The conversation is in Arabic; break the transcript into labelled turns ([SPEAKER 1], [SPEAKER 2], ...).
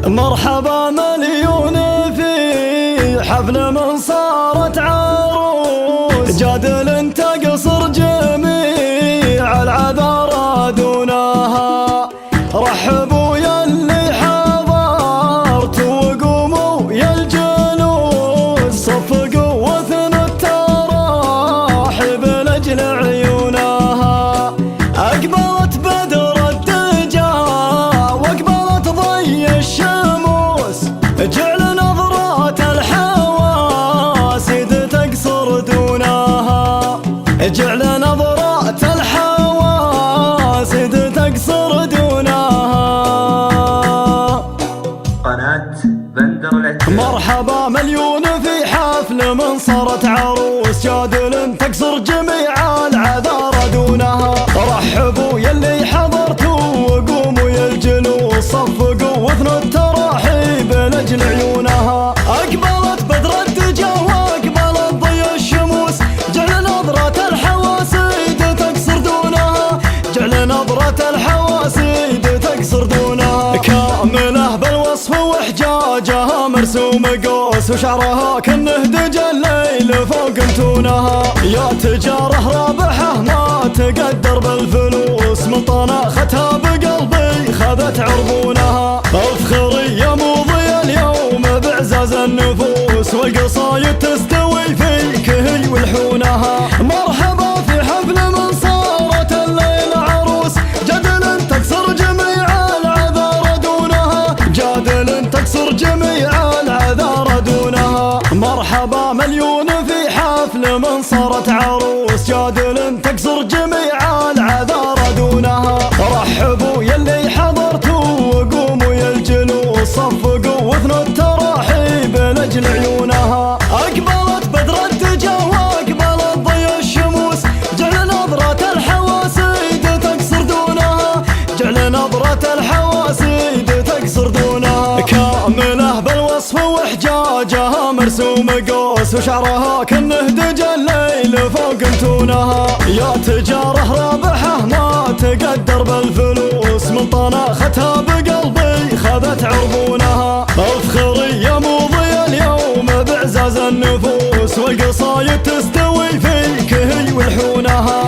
[SPEAKER 1] مرحبا مليون في حفل من صارت عروس، جادل تقصر جميع العذارى دونها. رحبوا يلي حضرت وقوموا يا الجلوس، صفقوا واثنوا التراحب لاجل عيونها. اقبلت بدر الدجى واقبلت ضي الشموس، جعل نظرات الحواسد تقصر دونها. جعل نظرات الحواسد تقصر دونها.
[SPEAKER 2] قناة بندر العتاب.
[SPEAKER 1] مرحبا مليون في حفل من صارت عروس، جادل تقصر جميع العذارى دونها. رحبوا يلي حضرتوا وقوموا يا الجلوس، صفقوا واثنوا التراحيب لاجل عيونها. اقبلت بدر الدجى واقبلت ضي الشموس، جعل نظرة الحواسيد تقصر دونها. جعل نظرة الحواسيد تقصر دونها. كاملة بالوصف وحجاجها مرسوم قوس، وشعرها كانه دجى الليل فوق متونها. يا تجاره رابحه ما تقدر بالفلوس، من طناختها بقلبي خذت عربونها. افخري يا موضي اليوم بعزاز النفوس، والقصايد تستوي فيك هي ولحونها. مرحبا في حفل من صارت الليل عروس، جادل تكسر جميع العذارى دونها. جادل تكسر جميع العذارى دونها. مرحبا مليون في حفل من صارت عروس، جادل تكسر جميع العذارى دونها. رحبوا يلي حضرتوا وقوموا يا الجلوس، صفقوا واثنوا التراحيب لاجل عيونها. اقبلت بدر الدجى واقبلت ضي الشموس، جعل نظرة الحواسيد تقصر دونها. جعل نظرة الحواسيد تقصر دونها. كاملة بالوصف وحجاجها مرسوم قوس، وشعرها كانه دجى الليل فوق متونها. يا تجاره رابحه ما تقدر بالفلوس، من طناختها بقلبي خذت عربونها. افخري يا موضي اليوم بعزاز النفوس، والقصايد تستوي فيك هي ولحونها.